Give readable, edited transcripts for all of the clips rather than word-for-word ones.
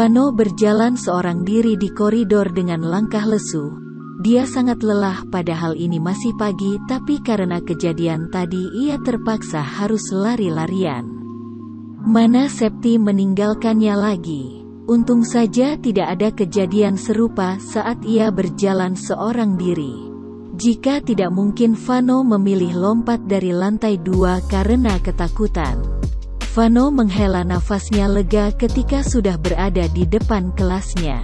Vano berjalan seorang diri di koridor dengan langkah lesu. Dia sangat lelah padahal ini masih pagi, tapi karena kejadian tadi ia terpaksa harus lari-larian. Mana Septi meninggalkannya lagi. Untung saja tidak ada kejadian serupa saat ia berjalan seorang diri. Jika tidak mungkin Vano memilih lompat dari lantai 2 karena ketakutan. Vano menghela nafasnya lega ketika sudah berada di depan kelasnya.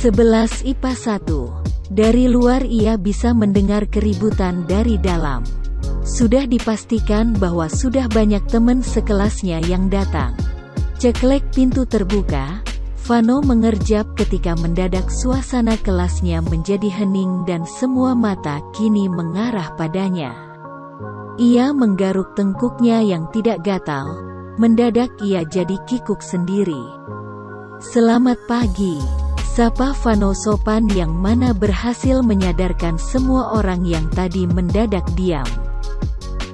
11 IPA 1. Dari luar ia bisa mendengar keributan dari dalam. Sudah dipastikan bahwa sudah banyak teman sekelasnya yang datang. Ceklek pintu terbuka. Vano mengerjap ketika mendadak suasana kelasnya menjadi hening dan semua mata kini mengarah padanya. Ia menggaruk tengkuknya yang tidak gatal. Mendadak ia jadi kikuk sendiri. Selamat pagi, sapa Vano sopan yang mana berhasil menyadarkan semua orang yang tadi mendadak diam.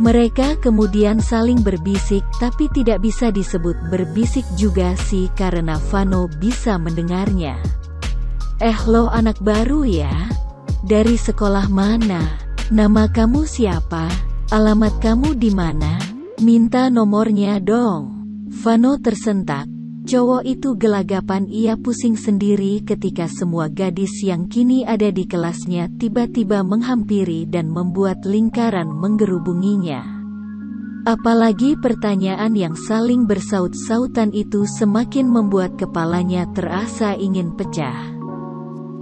Mereka kemudian saling berbisik, tapi tidak bisa disebut berbisik juga sih karena Vano bisa mendengarnya. Lo anak baru ya? Dari sekolah mana? Nama kamu siapa? Alamat kamu di mana? Minta nomornya dong. Vano tersentak. Cowok itu gelagapan, ia pusing sendiri ketika semua gadis yang kini ada di kelasnya tiba-tiba menghampiri dan membuat lingkaran menggerubunginya. Apalagi pertanyaan yang saling bersaut-sautan itu semakin membuat kepalanya terasa ingin pecah.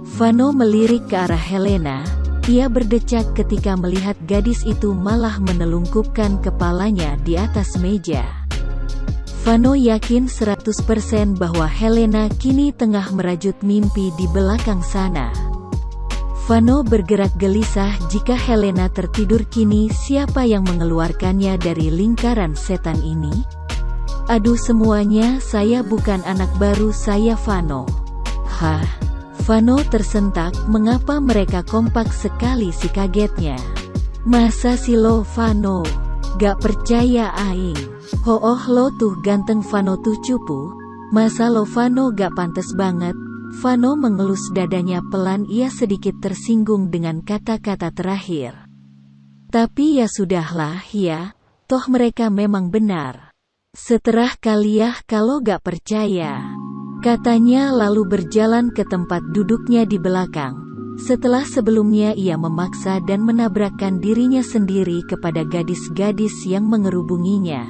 Vano melirik ke arah Helena. Ia berdecak ketika melihat gadis itu malah menelungkupkan kepalanya di atas meja. Vano yakin 100% bahwa Helena kini tengah merajut mimpi di belakang sana. Vano bergerak gelisah jika Helena tertidur kini siapa yang mengeluarkannya dari lingkaran setan ini? Aduh semuanya, saya bukan anak baru saya Vano. Hah? Vano tersentak, mengapa mereka kompak sekali si kagetnya. Masa sih lo Vano? Gak percaya aing. Lo tuh ganteng Vano tuh cupu. Masa lo Vano gak pantes banget. Vano mengelus dadanya pelan, ia sedikit tersinggung dengan kata-kata terakhir. Tapi ya sudahlah ya, toh mereka memang benar. Seterah kaliah kalau gak percaya. Katanya lalu berjalan ke tempat duduknya di belakang. Setelah sebelumnya ia memaksa dan menabrakkan dirinya sendiri kepada gadis-gadis yang mengerubunginya.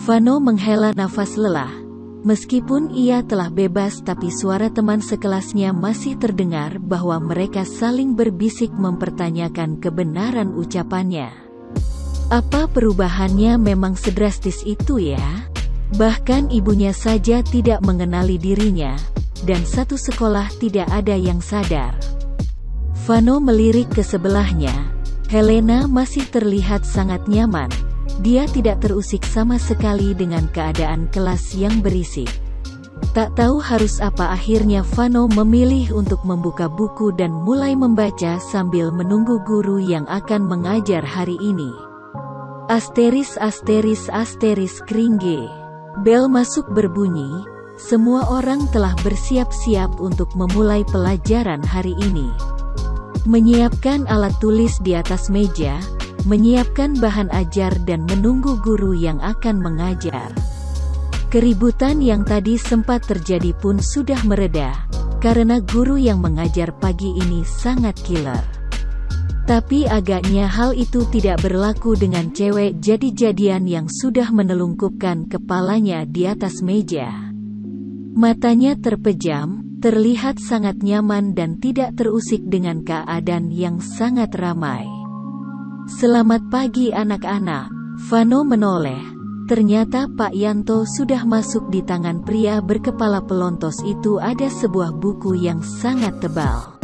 Vano menghela nafas lelah. Meskipun ia telah bebas tapi suara teman sekelasnya masih terdengar bahwa mereka saling berbisik mempertanyakan kebenaran ucapannya. Apa perubahannya memang sedrastis itu ya? Bahkan ibunya saja tidak mengenali dirinya, dan satu sekolah tidak ada yang sadar. Vano melirik ke sebelahnya. Helena masih terlihat sangat nyaman. Dia tidak terusik sama sekali dengan keadaan kelas yang berisik. Tak tahu harus apa, akhirnya Vano memilih untuk membuka buku dan mulai membaca sambil menunggu guru yang akan mengajar hari ini. Asteris asteris asteris kringge. Bel masuk berbunyi. Semua orang telah bersiap-siap untuk memulai pelajaran hari ini. Menyiapkan alat tulis di atas meja, menyiapkan bahan ajar dan menunggu guru yang akan mengajar. Keributan yang tadi sempat terjadi pun sudah mereda, karena guru yang mengajar pagi ini sangat killer. Tapi agaknya hal itu tidak berlaku dengan cewek jadi-jadian yang sudah menelungkupkan kepalanya di atas meja. Matanya terpejam, terlihat sangat nyaman dan tidak terusik dengan keadaan yang sangat ramai. Selamat pagi anak-anak. Vano menoleh. Ternyata Pak Yanto sudah masuk. Di tangan pria berkepala pelontos itu ada sebuah buku yang sangat tebal.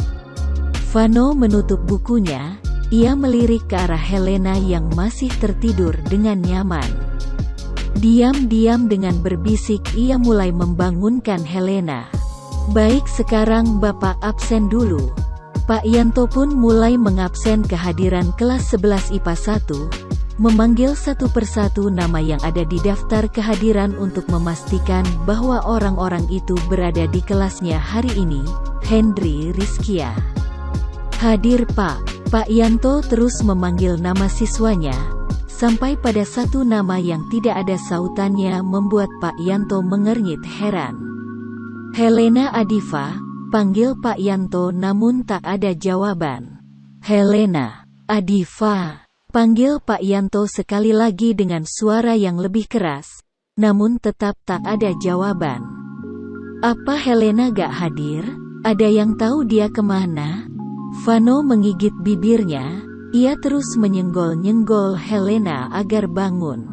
Vano menutup bukunya. Ia melirik ke arah Helena yang masih tertidur dengan nyaman. Diam-diam dengan berbisik ia mulai membangunkan Helena. Baik, sekarang Bapak absen dulu. Pak Yanto pun mulai mengabsen kehadiran kelas 11 IPA 1. memanggil satu persatu nama yang ada di daftar kehadiran untuk memastikan bahwa orang-orang itu berada di kelasnya hari ini. Hendri Rizkia. Hadir Pak. Pak Yanto terus memanggil nama siswanya, sampai pada satu nama yang tidak ada sautannya membuat Pak Yanto mengernyit heran. Helena Adifa, panggil Pak Yanto namun tak ada jawaban. Helena Adifa, panggil Pak Yanto sekali lagi dengan suara yang lebih keras, namun tetap tak ada jawaban. Apa Helena gak hadir? Ada yang tahu dia kemana? Vano menggigit bibirnya, ia terus menyenggol-nyenggol Helena agar bangun.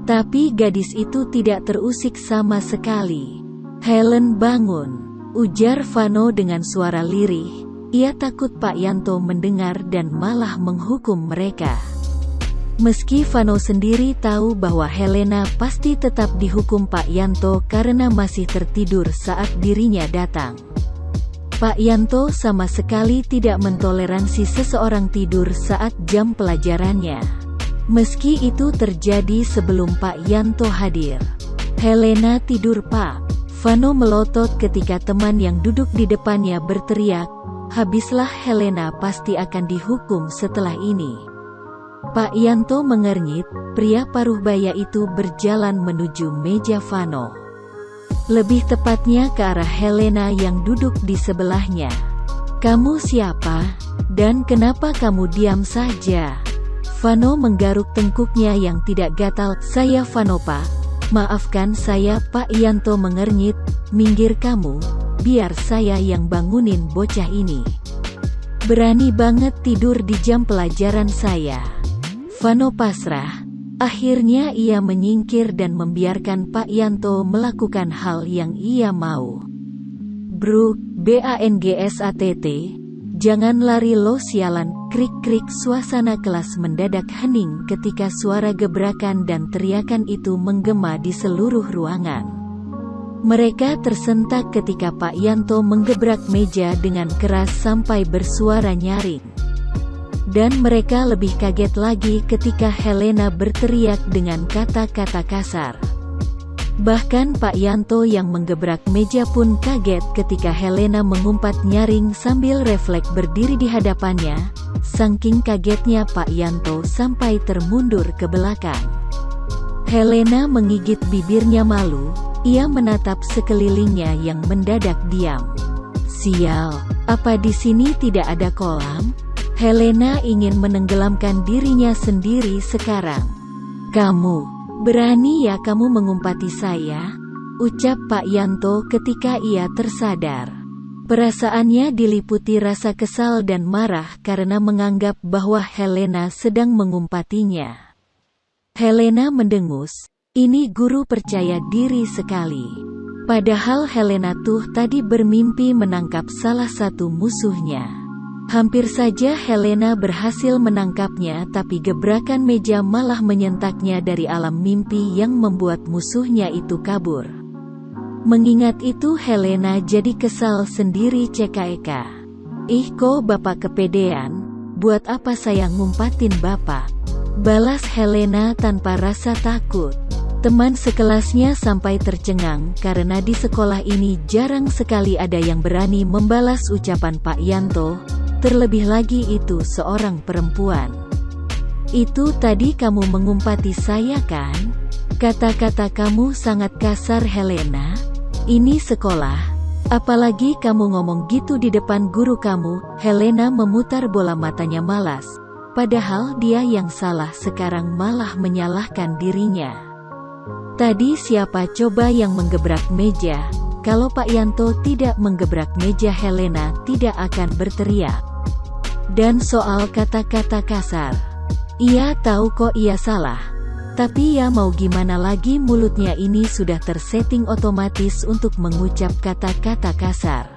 Tapi gadis itu tidak terusik sama sekali. Helen bangun, ujar Vano dengan suara lirih. Ia takut Pak Yanto mendengar dan malah menghukum mereka. Meski Vano sendiri tahu bahwa Helena pasti tetap dihukum Pak Yanto karena masih tertidur saat dirinya datang. Pak Yanto sama sekali tidak mentoleransi seseorang tidur saat jam pelajarannya. Meski itu terjadi sebelum Pak Yanto hadir. Helena tidur Pak. Vano melotot ketika teman yang duduk di depannya berteriak, habislah Helena pasti akan dihukum setelah ini. Pak Yanto mengernyit, pria paruh baya itu berjalan menuju meja Vano. Lebih tepatnya ke arah Helena yang duduk di sebelahnya. Kamu siapa? Dan kenapa kamu diam saja? Vano menggaruk tengkuknya yang tidak gatal. Saya Vano Pak. Maafkan saya Pak Yanto mengernyit, minggir kamu, biar saya yang bangunin bocah ini. Berani banget tidur di jam pelajaran saya. Vano pasrah. Akhirnya ia menyingkir dan membiarkan Pak Yanto melakukan hal yang ia mau. Bruk, BANGSATT, jangan lari lo sialan. Krik-krik, suasana kelas mendadak hening ketika suara gebrakan dan teriakan itu menggema di seluruh ruangan. Mereka tersentak ketika Pak Yanto menggebrak meja dengan keras sampai bersuara nyaring. Dan mereka lebih kaget lagi ketika Helena berteriak dengan kata-kata kasar. Bahkan Pak Yanto yang menggebrak meja pun kaget ketika Helena mengumpat nyaring sambil refleks berdiri di hadapannya. Saking kagetnya Pak Yanto sampai termundur ke belakang. Helena menggigit bibirnya malu, ia menatap sekelilingnya yang mendadak diam. Sial, apa di sini tidak ada kolam? Helena ingin menenggelamkan dirinya sendiri sekarang. Kamu, berani ya kamu mengumpati saya? Ucap Pak Yanto ketika ia tersadar. Perasaannya diliputi rasa kesal dan marah karena menganggap bahwa Helena sedang mengumpatinya. Helena mendengus, ini guru percaya diri sekali. Padahal Helena tuh tadi bermimpi menangkap salah satu musuhnya. Hampir saja Helena berhasil menangkapnya, tapi gebrakan meja malah menyentaknya dari alam mimpi yang membuat musuhnya itu kabur. Mengingat itu Helena jadi kesal sendiri. CKEK. Ih kok bapak kepedean, buat apa saya ngumpatin bapak? Balas Helena tanpa rasa takut. Teman sekelasnya sampai tercengang karena di sekolah ini jarang sekali ada yang berani membalas ucapan Pak Yanto. Terlebih lagi itu seorang perempuan. Itu tadi kamu mengumpati saya kan? Kata-kata kamu sangat kasar Helena. Ini sekolah. Apalagi kamu ngomong gitu di depan guru kamu. Helena memutar bola matanya malas. Padahal dia yang salah sekarang malah menyalahkan dirinya. Tadi siapa coba yang menggebrak meja? Kalau Pak Yanto tidak menggebrak meja Helena tidak akan berteriak. Dan soal kata-kata kasar, ia tahu kok ia salah. Tapi ya mau gimana lagi, mulutnya ini sudah tersetting otomatis untuk mengucap kata-kata kasar.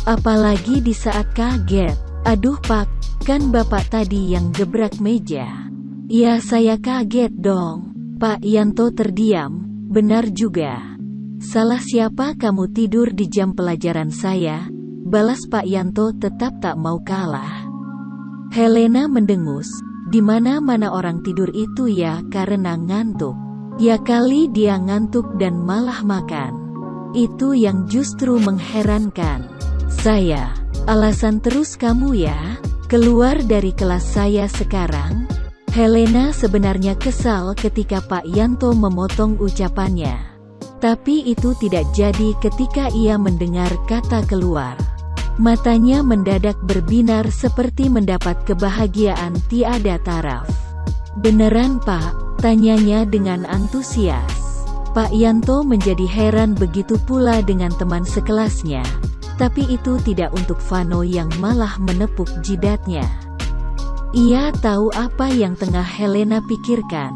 Apalagi di saat kaget. Aduh Pak, kan Bapak tadi yang gebrak meja. Ya saya kaget dong. Pak Yanto terdiam. Benar juga. Salah siapa kamu tidur di jam pelajaran saya? Balas Pak Yanto tetap tak mau kalah. Helena mendengus. Di mana-mana orang tidur itu ya karena ngantuk. Ya kali dia ngantuk dan malah makan. Itu yang justru mengherankan. Saya, alasan terus kamu ya, keluar dari kelas saya sekarang. Helena sebenarnya kesal ketika Pak Yanto memotong ucapannya. Tapi itu tidak jadi ketika ia mendengar kata keluar. Matanya mendadak berbinar seperti mendapat kebahagiaan tiada taraf. Beneran Pak? Tanyanya dengan antusias. Pak Yanto menjadi heran, begitu pula dengan teman sekelasnya. Tapi itu tidak untuk Vano yang malah menepuk jidatnya. Ia tahu apa yang tengah Helena pikirkan.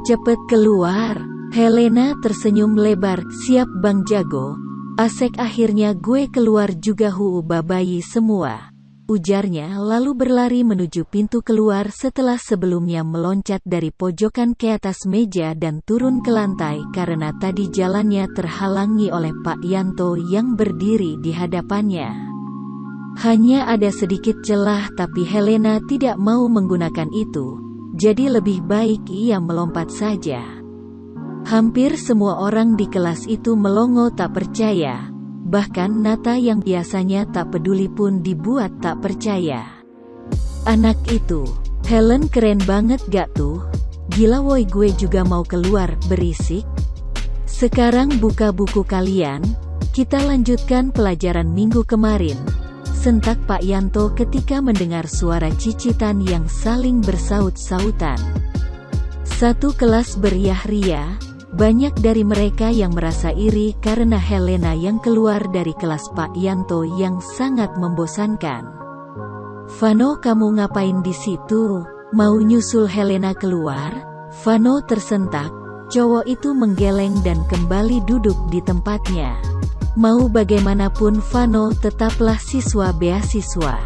Cepet keluar. Helena tersenyum lebar. Siap Bang Jago. Asek, akhirnya gue keluar juga. Bayi semua, ujarnya lalu berlari menuju pintu keluar setelah sebelumnya meloncat dari pojokan ke atas meja dan turun ke lantai karena tadi jalannya terhalangi oleh Pak Yanto yang berdiri di hadapannya. Hanya ada sedikit celah tapi Helena tidak mau menggunakan itu, jadi lebih baik ia melompat saja. Hampir semua orang di kelas itu melongo tak percaya. Bahkan Nata yang biasanya tak peduli pun dibuat tak percaya. Anak itu, Helen keren banget gak tuh? Gila woi, gue juga mau keluar. Berisik. Sekarang buka buku kalian, kita lanjutkan pelajaran minggu kemarin. Sentak Pak Yanto ketika mendengar suara cicitan yang saling bersaut-sautan. Satu kelas beriah-riah. Banyak dari mereka yang merasa iri karena Helena yang keluar dari kelas Pak Yanto yang sangat membosankan. Vano, kamu ngapain di situ? Mau nyusul Helena keluar? Vano tersentak. Cowok itu menggeleng dan kembali duduk di tempatnya. Mau bagaimanapun Vano tetaplah siswa beasiswa.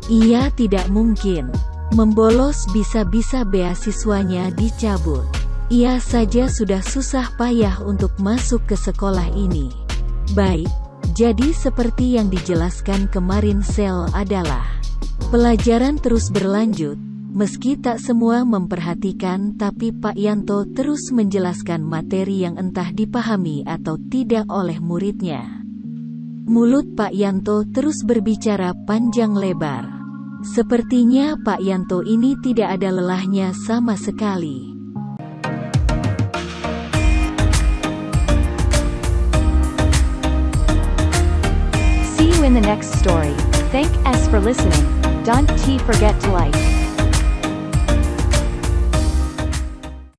Ia tidak mungkin membolos, bisa-bisa beasiswanya dicabut. Ia saja sudah susah payah untuk masuk ke sekolah ini. Baik, jadi seperti yang dijelaskan kemarin Sel adalah pelajaran terus berlanjut. Meski tak semua memperhatikan, tapi Pak Yanto terus menjelaskan materi yang entah dipahami atau tidak oleh muridnya. Mulut Pak Yanto terus berbicara panjang lebar. Sepertinya Pak Yanto ini tidak ada lelahnya sama sekali. See you in the next story. Thank us for listening. Don't forget to like,